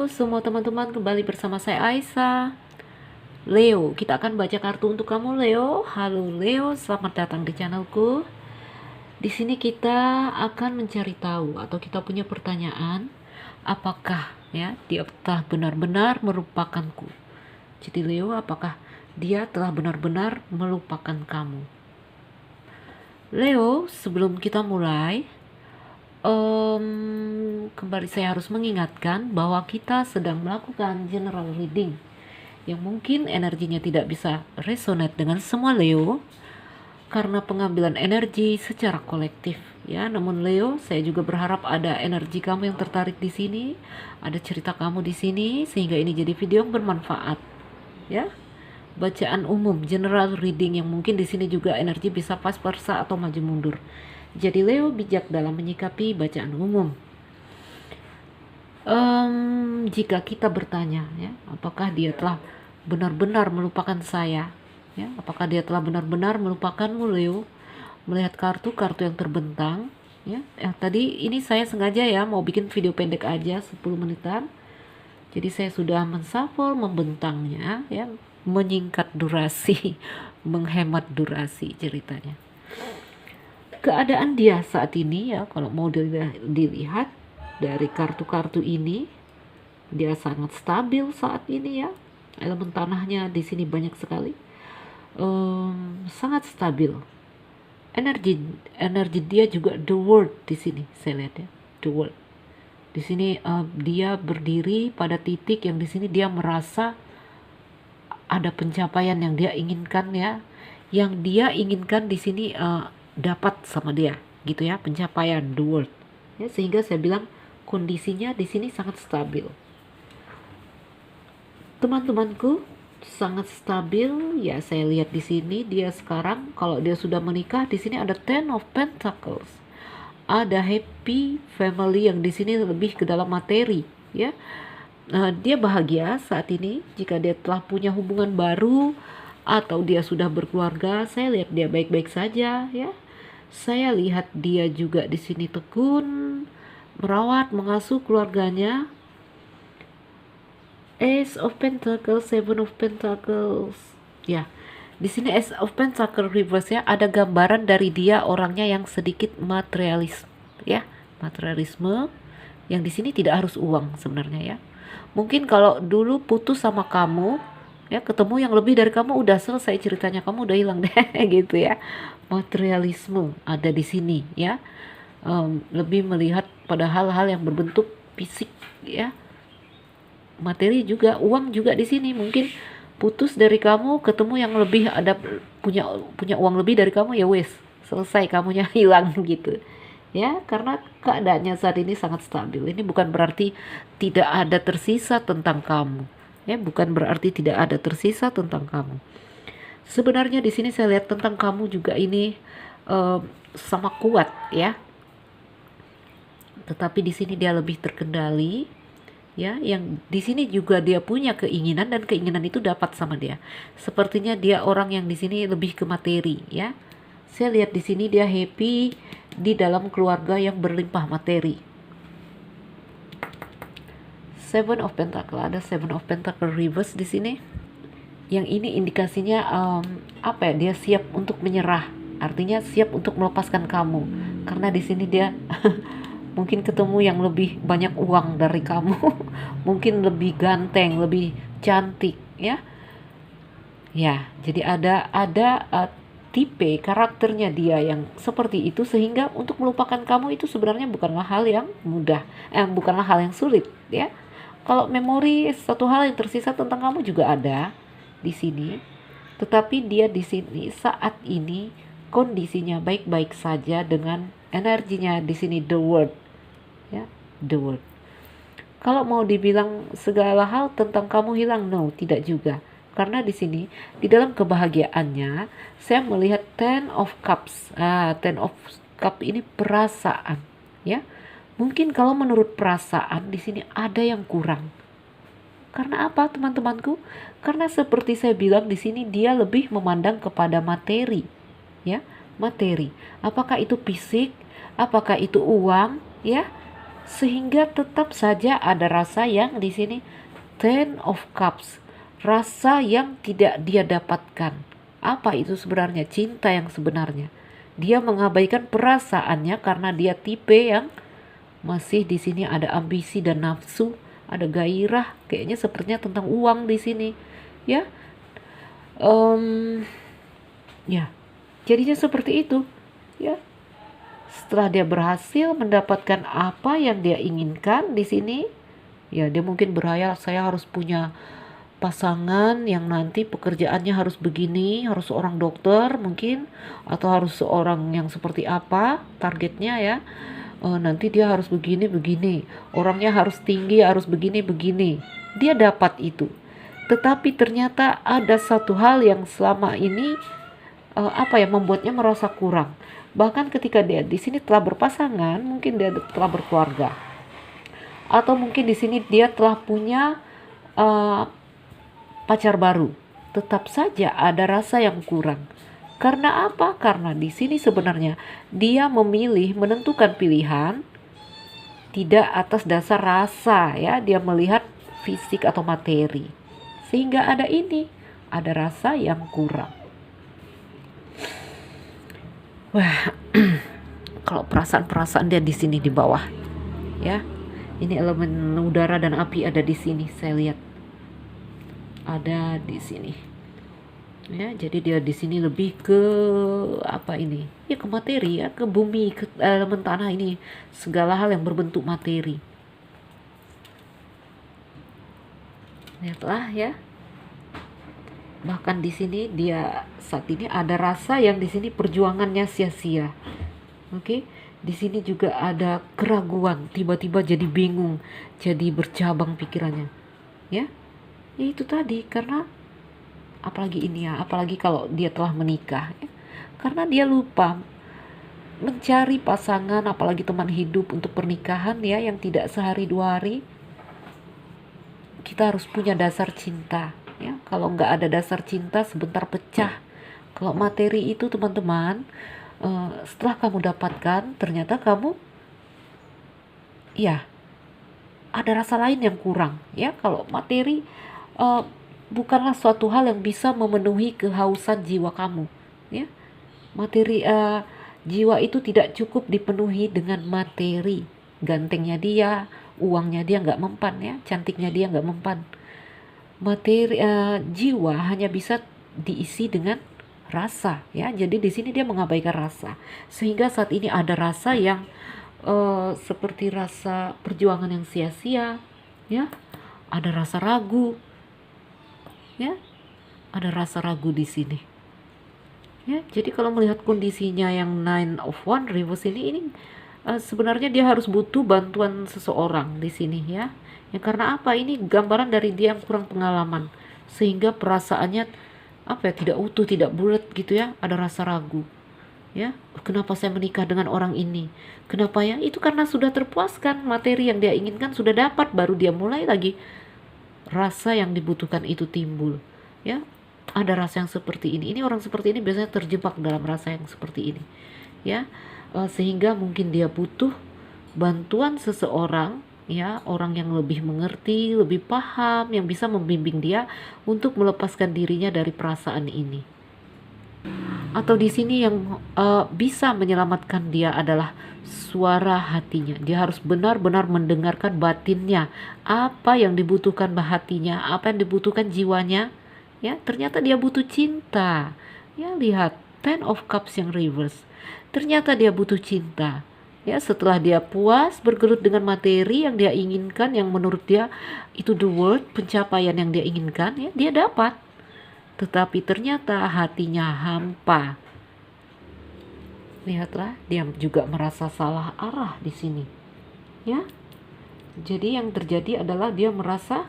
Halo semua teman-teman, kembali bersama saya Aisyah. Leo, kita akan baca kartu untuk kamu Leo. Halo Leo, selamat datang di channelku. Di sini kita akan mencari tahu atau kita punya pertanyaan, apakah dia telah benar-benar melupakanku. Jadi Leo, apakah dia telah benar-benar melupakan kamu? Leo, sebelum kita mulai, kembali saya harus mengingatkan bahwa kita sedang melakukan general reading yang mungkin energinya tidak bisa resonate dengan semua Leo karena pengambilan energi secara kolektif ya. Namun Leo, saya juga berharap ada energi kamu yang tertarik di sini, ada cerita kamu di sini sehingga ini jadi video yang bermanfaat ya. Bacaan umum general reading yang mungkin di sini juga energi bisa pas versa atau maju mundur. Jadi Leo bijak dalam menyikapi bacaan umum. Jika kita bertanya ya, apakah dia telah benar-benar melupakan saya ya, apakah dia telah benar-benar melupakanmu Leo, melihat kartu-kartu yang terbentang ya. Tadi ini saya sengaja ya mau bikin video pendek aja 10 menitan, jadi saya sudah menshuffle, membentangnya ya, menyingkat durasi menghemat durasi ceritanya. Keadaan dia saat ini ya, kalau mau dilihat dari kartu-kartu ini, dia sangat stabil saat ini ya. Elemen tanahnya di sini banyak sekali, sangat stabil. Energi dia juga the world di sini saya lihat ya, the world. Di sini dia berdiri pada titik yang di sini dia merasa ada pencapaian yang dia inginkan ya, yang dia inginkan di sini dapat sama dia gitu ya, pencapaian the world ya, sehingga saya bilang kondisinya di sini sangat stabil. Teman-temanku, sangat stabil ya. Saya lihat di sini dia sekarang kalau dia sudah menikah, di sini ada Ten of Pentacles, ada happy family yang di sini lebih ke dalam materi ya. Dia bahagia saat ini jika dia telah punya hubungan baru atau dia sudah berkeluarga. Saya lihat dia baik-baik saja ya. Saya lihat dia juga di sini tekun merawat, mengasuh keluarganya. Ace of Pentacles, Seven of Pentacles. Ya, di sini Ace of Pentacles reverse ya. Ada gambaran dari dia orangnya yang sedikit materialis ya, materialisme. Yang di sini tidak harus uang sebenarnya ya. Mungkin kalau dulu putus sama kamu ya, ketemu yang lebih dari kamu, udah selesai ceritanya, kamu udah hilang deh gitu ya. Materialisme ada di sini ya, lebih melihat pada hal-hal yang berbentuk fisik ya, materi juga, uang juga di sini. Mungkin putus dari kamu, ketemu yang lebih, ada punya uang lebih dari kamu, ya wes selesai, kamunya hilang gitu ya, karena keadaannya saat ini sangat stabil. Ini bukan berarti tidak ada tersisa tentang kamu ya, bukan berarti tidak ada tersisa tentang kamu. Sebenarnya di sini saya lihat tentang kamu juga ini sama kuat ya, tetapi di sini dia lebih terkendali ya. Yang di sini juga dia punya keinginan dan keinginan itu dapat sama dia. Sepertinya dia orang yang di sini lebih ke materi ya. Saya lihat di sini dia happy di dalam keluarga yang berlimpah materi. Seven of Pentacles, ada Seven of Pentacles reverse di sini. Yang ini indikasinya apa ya? Dia siap untuk menyerah. Artinya siap untuk melepaskan kamu. Karena di sini dia mungkin ketemu yang lebih banyak uang dari kamu, mungkin lebih ganteng, lebih cantik ya. Ya, jadi ada tipe karakternya dia yang seperti itu, sehingga untuk melupakan kamu itu sebenarnya bukanlah hal yang mudah, bukanlah hal yang sulit ya. Kalau memori satu hal yang tersisa tentang kamu juga ada di sini, tetapi dia di sini saat ini kondisinya baik-baik saja dengan energinya di sini the world ya, the world. Kalau mau dibilang segala hal tentang kamu hilang, no, tidak juga. Karena di sini di dalam kebahagiaannya saya melihat Ten of Cups. Ten of Cup ini perasaan ya. Mungkin kalau menurut perasaan di sini ada yang kurang. Karena apa teman-temanku? Karena seperti saya bilang di sini dia lebih memandang kepada materi ya, materi. Apakah itu fisik? Apakah itu uang ya? Sehingga tetap saja ada rasa yang di sini Ten of Cups, rasa yang tidak dia dapatkan. Apa itu sebenarnya cinta yang sebenarnya? Dia mengabaikan perasaannya karena dia tipe yang masih di sini ada ambisi dan nafsu, ada gairah, kayaknya sepertinya tentang uang di sini, ya. Em, ya, jadinya seperti itu, ya. Setelah dia berhasil mendapatkan apa yang dia inginkan di sini, ya dia mungkin berhayal saya harus punya pasangan yang nanti pekerjaannya harus begini, harus seorang dokter mungkin, atau harus seorang yang seperti apa targetnya ya. Nanti dia harus begini begini, orangnya harus tinggi, harus begini begini. Dia dapat itu, tetapi ternyata ada satu hal yang selama ini membuatnya merasa kurang. Bahkan ketika dia di sini telah berpasangan, mungkin dia telah berkeluarga, atau mungkin di sini dia telah punya uh, pacar baru, tetap saja ada rasa yang kurang. Karena apa? Karena di sini sebenarnya dia memilih menentukan pilihan tidak atas dasar rasa ya, dia melihat fisik atau materi. Sehingga ada rasa yang kurang. Wah, kalau perasaan-perasaan dia di sini di bawah ya. Ini elemen udara dan api ada di sini, saya lihat. Ada di sini. Ya, jadi dia di sini lebih ke apa ini? Ya ke materi ya, ke bumi, ke elemen tanah ini, segala hal yang berbentuk materi. Lihatlah ya. Bahkan di sini dia saat ini ada rasa yang di sini perjuangannya sia-sia. Oke. Di sini juga ada keraguan, tiba-tiba jadi bingung, jadi bercabang pikirannya. Ya. Ya itu tadi, karena apalagi kalau dia telah menikah ya. Karena dia lupa mencari pasangan, apalagi teman hidup untuk pernikahan ya, yang tidak sehari dua hari. Kita harus punya dasar cinta ya. Kalau nggak ada dasar cinta sebentar pecah. Kalau materi itu teman-teman, setelah kamu dapatkan ternyata kamu ya ada rasa lain yang kurang ya. Kalau materi bukanlah suatu hal yang bisa memenuhi kehausan jiwa kamu ya. Materi jiwa itu tidak cukup dipenuhi dengan materi. Gantengnya dia, uangnya dia nggak mempan ya, cantiknya dia nggak mempan. Materi jiwa hanya bisa diisi dengan rasa ya. Jadi di sini dia mengabaikan rasa, sehingga saat ini ada rasa yang seperti rasa perjuangan yang sia-sia ya. Ada rasa ragu ya, ada rasa ragu di sini ya. Jadi kalau melihat kondisinya yang Nine of Wands reverse ini sebenarnya dia harus butuh bantuan seseorang di sini ya. Ya karena apa? Ini gambaran dari dia yang kurang pengalaman, sehingga perasaannya tidak utuh, tidak bulat gitu ya. Ada rasa ragu ya. Kenapa saya menikah dengan orang ini? Kenapa ya? Itu karena sudah terpuaskan materi yang dia inginkan, sudah dapat, baru dia mulai lagi rasa yang dibutuhkan itu timbul ya. Ada rasa yang seperti ini orang seperti ini biasanya terjebak dalam rasa yang seperti ini ya. Sehingga mungkin dia butuh bantuan seseorang ya, orang yang lebih mengerti, lebih paham, yang bisa membimbing dia untuk melepaskan dirinya dari perasaan ini. Atau di sini yang bisa menyelamatkan dia adalah suara hatinya. Dia harus benar-benar mendengarkan batinnya, apa yang dibutuhkan hatinya, apa yang dibutuhkan jiwanya ya. Ternyata dia butuh cinta ya. Lihat Ten of Cups yang reverse, ternyata dia butuh cinta ya. Setelah dia puas bergelut dengan materi yang dia inginkan, yang menurut dia itu the world, pencapaian yang dia inginkan ya, dia dapat. Tetapi ternyata hatinya hampa. Lihatlah, dia juga merasa salah arah di sini ya. Jadi yang terjadi adalah dia merasa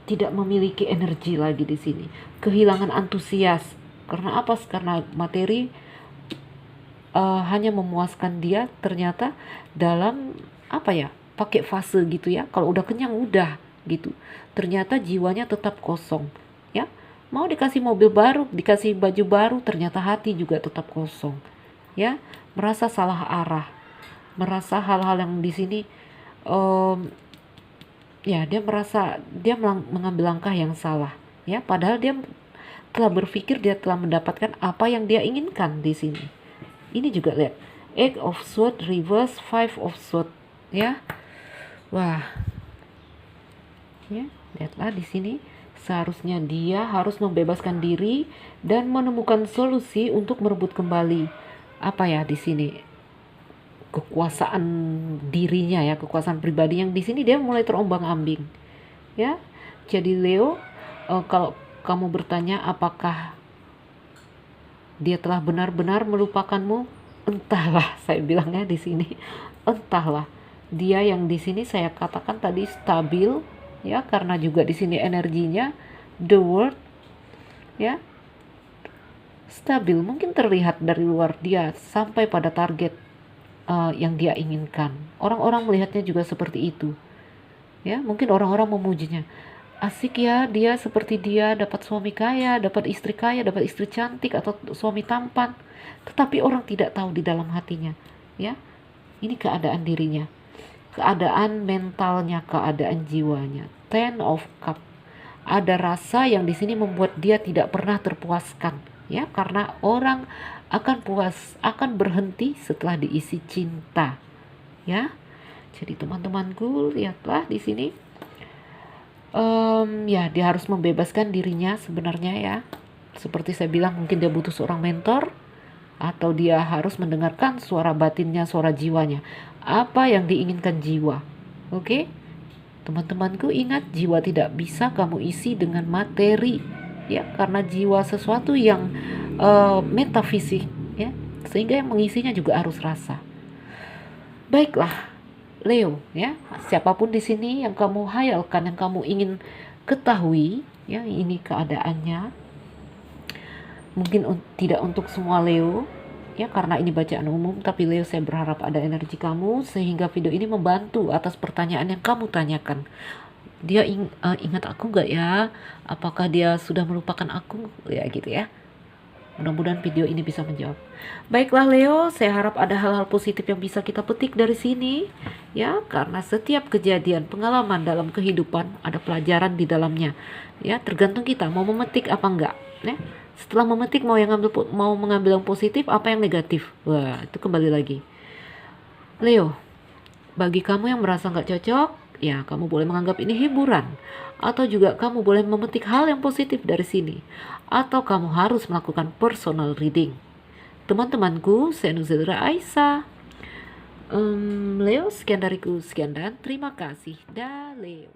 tidak memiliki energi lagi di sini, kehilangan antusias. Karena apa? Karena materi hanya memuaskan dia ternyata dalam pakai fase gitu ya. Kalau udah kenyang udah gitu. Ternyata jiwanya tetap kosong ya. Mau dikasih mobil baru, dikasih baju baru, ternyata hati juga tetap kosong ya. Merasa salah arah merasa hal-hal yang di sini, em, ya dia merasa dia mengambil langkah yang salah, ya padahal dia telah berpikir, dia telah mendapatkan apa yang dia inginkan di sini. Ini juga lihat, Eight of Swords reverse, Five of Swords, ya. Wah, ya lihatlah di sini, seharusnya dia harus membebaskan diri dan menemukan solusi untuk merebut kembali apa ya di sini, kekuasaan dirinya, ya kekuasaan pribadi yang di sini dia mulai terombang-ambing, ya. Jadi Leo, kalau kamu bertanya apakah dia telah benar-benar melupakanmu, entahlah, saya bilangnya di sini, entahlah. Dia yang di sini saya katakan tadi stabil, ya karena juga di sini energinya the world, ya stabil, mungkin terlihat dari luar dia sampai pada target yang dia inginkan. Orang-orang melihatnya juga seperti itu, ya mungkin orang-orang memujinya, asik ya dia, seperti dia dapat suami kaya, dapat istri kaya, dapat istri cantik atau suami tampan. Tetapi orang tidak tahu di dalam hatinya, ya ini keadaan dirinya, keadaan mentalnya, keadaan jiwanya. Ten of Cup, ada rasa yang di sini membuat dia tidak pernah terpuaskan, ya karena orang akan puas, akan berhenti setelah diisi cinta, ya. Jadi teman-temanku, lihatlah di sini, ya dia harus membebaskan dirinya sebenarnya, ya seperti saya bilang, mungkin dia butuh seorang mentor, atau dia harus mendengarkan suara batinnya, suara jiwanya, apa yang diinginkan jiwa. Oke, teman-temanku, ingat, jiwa tidak bisa kamu isi dengan materi, ya karena jiwa sesuatu yang metafisik, ya sehingga yang mengisinya juga harus rasa. Baiklah Leo, ya siapapun di sini yang kamu hayalkan, yang kamu ingin ketahui, ya ini keadaannya. Mungkin tidak untuk semua Leo, ya karena ini bacaan umum, tapi Leo saya berharap ada energi kamu sehingga video ini membantu atas pertanyaan yang kamu tanyakan. Dia ingat aku gak ya? Apakah dia sudah melupakan aku? Ya gitu ya. Mudah-mudahan video ini bisa menjawab. Baiklah Leo, saya harap ada hal-hal positif yang bisa kita petik dari sini, ya karena setiap kejadian, pengalaman dalam kehidupan ada pelajaran di dalamnya, ya tergantung kita mau memetik apa enggak, ya. Setelah memetik, mau mengambil yang positif apa yang negatif, wah itu kembali lagi. Leo, bagi kamu yang merasa nggak cocok, ya kamu boleh menganggap ini hiburan, atau juga kamu boleh memetik hal yang positif dari sini, atau kamu harus melakukan personal reading. Teman-temanku, saya Nuzadra Aisyah. Leo, sekian dariku, sekian dan terima kasih. Dah Leo.